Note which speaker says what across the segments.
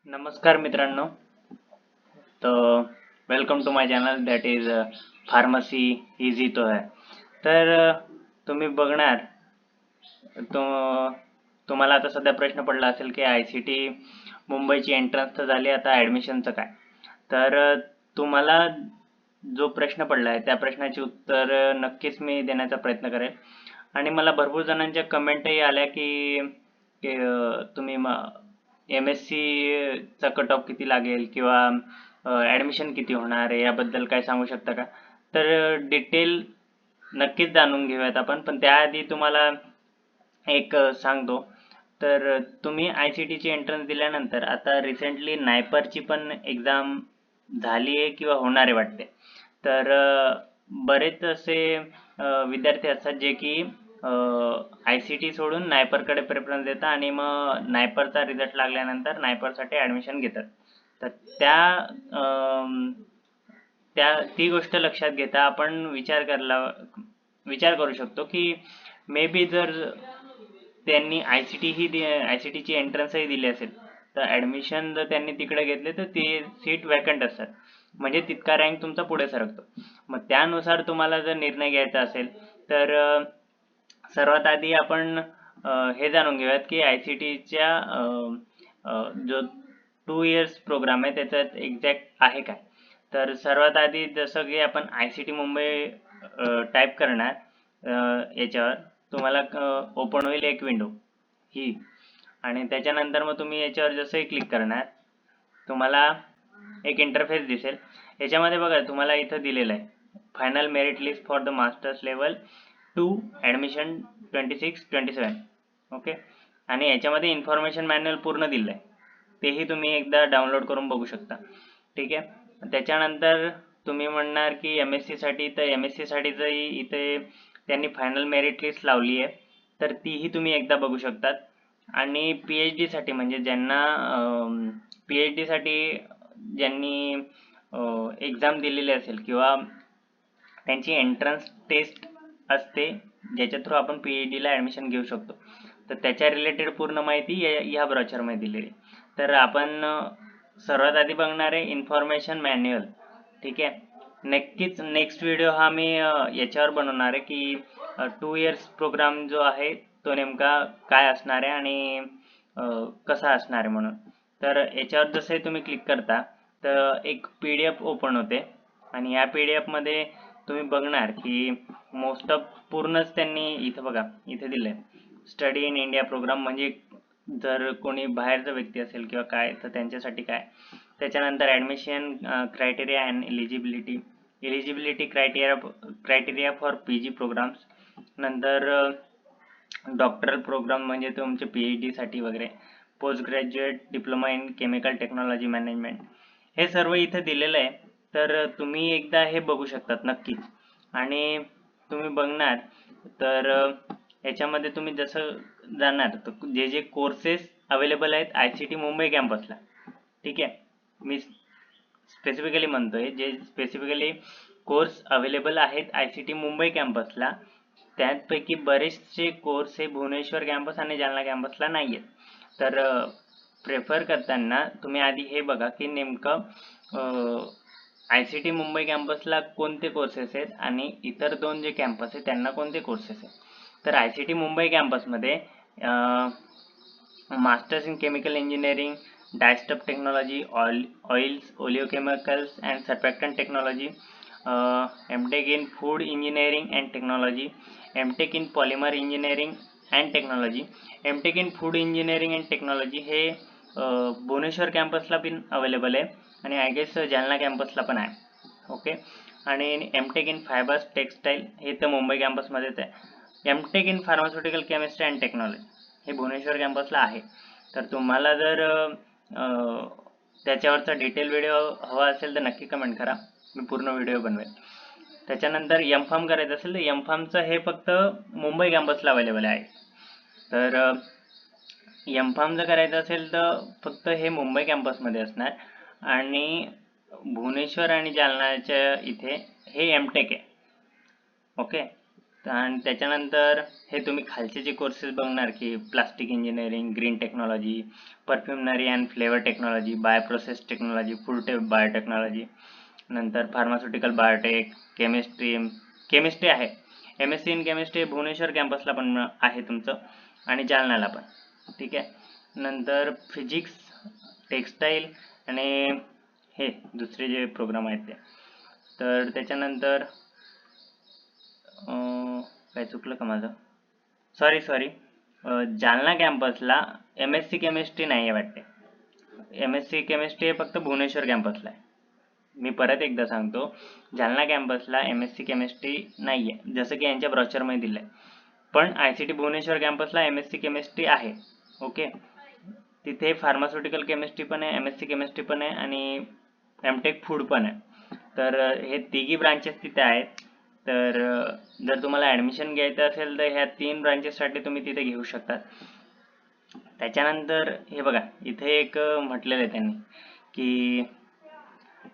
Speaker 1: नमस्कार मित्रांनो. Welcome to my channel that is pharmacy easy तो है. तर तुम्ही बघणार तो तुम्हाला आता सध्या प्रश्न पडला असेल की ICT मुंबईची एंट्रन्स तर झाली, आता ॲडमिशनचं काय. तर तुम्हाला जो प्रश्न पडला आहे त्या प्रश्नाचे उत्तर नक्कीच मी देण्याचा प्रयत्न करेल. आणि मला भरपूर जणांच्या कमेंटही आल्या की की तुम्ही MSc चा कट ऑफ किती लागेल किंवा ॲडमिशन किती होणार आहे याबद्दल काय सांगू शकता का. तर डिटेल नक्कीच जाणून घेऊयात आपण, पण त्याआधी तुम्हाला एक सांगतो. तर तुम्ही ICT ची एंट्रन्स दिल्यानंतर आता रिसेंटली नायपरची पण एक्झाम झाली आहे किंवा होणार आहे वाटते. तर बरेच असे विद्यार्थी असतात जे की ICT सोडून नायपरकडे प्रेफरन्स देतात आणि मग नायपरचा रिझल्ट लागल्यानंतर नायपरसाठी ॲडमिशन घेतात. तर ती गोष्ट लक्षात घेता आपण विचार करू शकतो की मे बी जर त्यांनी ICT ची एंट्रन्सही दिली असेल तर ॲडमिशन जर त्यांनी तिकडे घेतले तर ते सीट वॅकंट असतात, म्हणजे तितका रँक तुमचा पुढे सरकतो. मग त्यानुसार तुम्हाला जर निर्णय घ्यायचा असेल तर सर्वात आधी आपण हे जाणून घेऊयात की ICTच्या जो 2 इयर्स प्रोग्राम आहे त्याच्यात एक्झॅक्ट आहे काय. तर सर्वात आधी जसं की आपण ICT मुंबई टाईप करणार, याच्यावर तुम्हाला ओपन होईल एक विंडो ही. आणि त्याच्यानंतर मग तुम्ही याच्यावर जसंही क्लिक करणार तुम्हाला एक इंटरफेस दिसेल. याच्यामध्ये बघा तुम्हाला इथं दिलेलं आहे final merit list for the masters level 2 admission 26-27. Okay. आणि याच्यामध्ये इन्फॉर्मेशन मॅन्युअल पूर्ण दिलं आहे, तेही तुम्ही एकदा डाउनलोड करून बघू शकता. ठीक आहे. त्याच्यानंतर तुम्ही म्हणणार की MSc साठी, तर MSc साठीचंही इथे त्यांनी फायनल मेरिट लिस्ट लावली आहे, तर तीही तुम्ही एकदा बघू शकतात. आणि PhD साठी म्हणजे ज्यांना PhD साठी ज्यांनी एक्झाम दिलेली असेल किंवा त्यांची एंट्रन्स टेस्ट असते ज्याच्या थ्रू आपण PhD ला ॲडमिशन घेऊ शकतो, तर त्याच्या रिलेटेड पूर्ण माहिती या ब्रोचरमध्ये दिलेली. तर आपण सर्वात आधी बघणार आहे इन्फॉर्मेशन मॅन्युअल. ठीक आहे. नक्कीच नेक्स्ट व्हिडिओ हा मी याच्यावर बनवणार आहे की 2 इयर्स प्रोग्राम जो आहे तो नेमका काय असणार आहे आणि कसा असणार आहे म्हणून. तर याच्यावर जसं तुम्ही क्लिक करता तर एक PDF ओपन होते आणि या PDF मध्ये तुम्ही बघणार की मोस्ट ऑफ पूर्णच त्यांनी इथं बघा इथे दिलंय स्टडी इन इंडिया प्रोग्राम, म्हणजे जर कोणी बाहेरचा व्यक्ती असेल किंवा काय तर त्यांच्यासाठी काय. त्याच्यानंतर admission criteria and eligibility criteria for PG programs. नंतर डॉक्टरल प्रोग्राम म्हणजे तुमचे PhD साठी वगैरे. Post graduate diploma in chemical technology management, हे सर्व इथे दिलेलं आहे. तर तुम्ही एकदा हे बघू शकतात नक्कीच. आणि तुम्ही बघणार तर याच्यामध्ये तुम्ही जसं जाणार तर जे जे कोर्सेस अवेलेबल आहेत ICT मुंबई कॅम्पसला. ठीक आहे. मी स्पेसिफिकली म्हणतोय जे स्पेसिफिकली कोर्स अवेलेबल आहेत ICT मुंबई कॅम्पसला, त्यापैकी बरेचसे कोर्स हे भुवनेश्वर कॅम्पस आणि जालना कॅम्पसला नाही आहेत. तर प्रेफर करताना तुम्ही आधी हे बघा की नेमकं ICT मुंबई कॅम्पसला कोणते कोर्सेस आहेत आणि इतर दोन जे कॅम्पस आहेत त्यांना कोणते कोर्सेस आहेत. तर ICT मुंबई कॅम्पसमध्ये masters in chemical engineering, dyestuff technology, oils, oleochemicals and surfactant technology, MTech in food engineering and technology, MTech in polymer engineering and technology. MTech in food engineering and technology हे भुवनेश्वर कॅम्पसला पण available आहे आणि I guess Jalna कॅम्पसला पण आहे. Okay. आणि MTech in fibres textile हे तर मुंबई कॅम्पसमध्येच आहे. MTech in pharmaceutical chemistry and technology हे भुवनेश्वर कॅम्पसला आहे. तर तुम्हाला जर त्याच्यावरचा डिटेल व्हिडिओ हवा असेल तर नक्की कमेंट करा, मी पूर्ण व्हिडिओ बनवेल. त्याच्यानंतर M.Pharm करायचं असेल तर M.Pharmचं हे फक्त मुंबई कॅम्पसला अवेलेबल आहे. तर M.Pharm जर करायचं असेल तर फक्त हे मुंबई कॅम्पसमध्ये असणार आणि भुवनेश्वर आणि जालनाच्या इथे हे MTech आहे. ओके. आणि त्याच्यानंतर हे तुम्ही खालचे जे कोर्सेस बघणार की plastic engineering, green technology, perfumery and flavour technology, bioprocess technology, food biotechnology, नंतर फार्मास्युटिकल बायोटेक, केमिस्ट्री आहे. MSc इन केमिस्ट्री भुवनेश्वर कॅम्पसला पण आहे तुमचं आणि जालन्याला पण. ठीक आहे. नंतर फिजिक्स, टेक्सटाईल आणि हे दुसरे जे प्रोग्राम आहेत ते. तर त्याच्यानंतर काय चुकलं का माझं? सॉरी जालना कॅम्पसला MSc केमिस्ट्री नाही आहे वाटते. MSc केमिस्ट्री हे फक्त भुवनेश्वर कॅम्पसला आहे. मी परत एकदा सांगतो, जालना कॅम्पसला MSc केमिस्ट्री नाही आहे, जसं की यांच्या ब्रॉचरमध्ये दिलं आहे. पण ICT भुवनेश्वर कॅम्पसला MSc केमिस्ट्री आहे. ओके. तिथे फार्मास्युटिकल केमिस्ट्री पण आहे, MSc केमिस्ट्री पण आहे आणि MTech फूड पण आहे. तर हे तिघी ब्रांचेस तिथे आहेत. तर जर तुम्हाला ॲडमिशन घ्यायचं असेल तर ह्या 3 ब्रांचेससाठी तुम्ही तिथे घेऊ शकता. त्याच्यानंतर हे बघा, इथे एक म्हटलेलं आहे त्यांनी की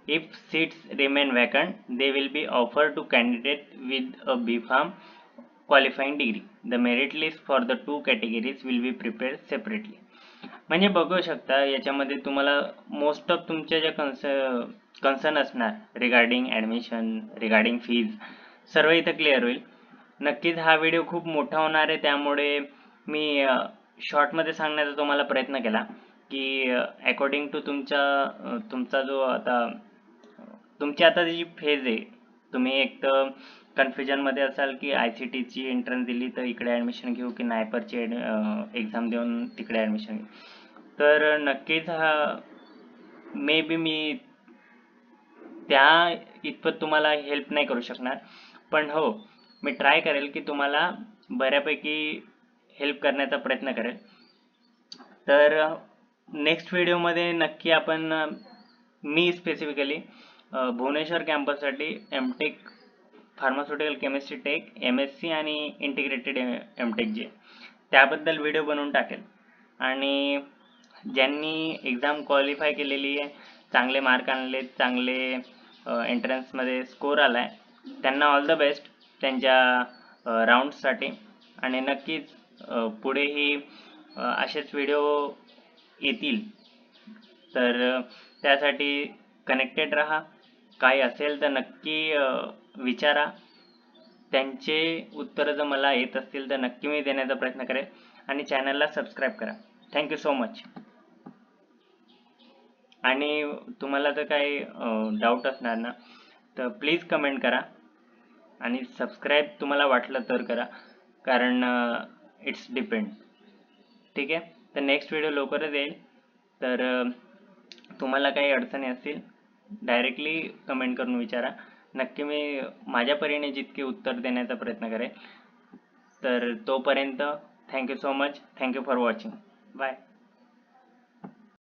Speaker 1: if seats remain vacant, they will be offered to candidate with a B.Pharm qualifying degree. The merit list for the 2 categories will be prepared separately. म्हणजे बघू शकता याच्यामध्ये तुम्हाला मोस्ट ऑफ तुमच्या ज्या कन्सर्न असणार रिगार्डिंग ॲडमिशन, रिगार्डिंग फीज, सर्व इथं क्लिअर होईल. नक्कीच हा व्हिडिओ खूप मोठा होणार आहे, त्यामुळे मी शॉर्टमध्ये सांगण्याचा तुम्हाला प्रयत्न केला की अकॉर्डिंग टू तुमचा जो आता तुमची आता जी फेज आहे, तुम्ही एक तर कन्फ्युजनमध्ये असाल की ICTची एंट्रन्स दिली तर इकडे ॲडमिशन घेऊ की नायपरची एक्झाम देऊन तिकडे ॲडमिशन घेऊ. तर नक्कीच हा मे बी मी त्या इतपत तुम्हाला हेल्प नाही करू शकणार, पण हो मी ट्राय करेल की तुम्हाला बऱ्यापैकी हेल्प करण्याचा प्रयत्न करेल. तर नेक्स्ट व्हिडिओमध्ये नक्की आपण मी स्पेसिफिकली भुवनेश्वर कॅम्पससाठी MTech pharmaceutical chemistry tech, MSc आणि इंटिग्रेटेड MTech जे त्याबद्दल व्हिडिओ बनवून टाकेल. आणि ज्यांनी एक्झाम क्वालिफाय केलेली आहे, चांगले मार्क आणले, चांगले एंट्रन्समध्ये स्कोर आला आहे, त्यांना ऑल द बेस्ट त्यांच्या राऊंड्ससाठी. आणि नक्कीच पुढेही असेच व्हिडिओ येतील, तर त्यासाठी कनेक्टेड राहा. काही असेल तर नक्की विचारा. त्यांचे उत्तरं जर मला येत असतील तर नक्की मी देण्याचा प्रयत्न करेन. आणि चॅनलला सबस्क्राईब करा. Thank you so much. आणि तुम्हाला जर काही डाऊट असणार ना तर प्लीज कमेंट करा आणि सबस्क्राईब तुम्हाला वाटलं तर करा, कारण इट्स डिपेंड. ठीक आहे. तर नेक्स्ट व्हिडिओ लवकरच येईल. तर तुम्हाला काही अडचणी असतील डायरेक्टली कमेंट करून विचारा. नक्की मी माझ्या परीने जितके उत्तर देण्याचा प्रयत्न करेन. तर तोपर्यंत thank you so much. Thank you for watching. Bye.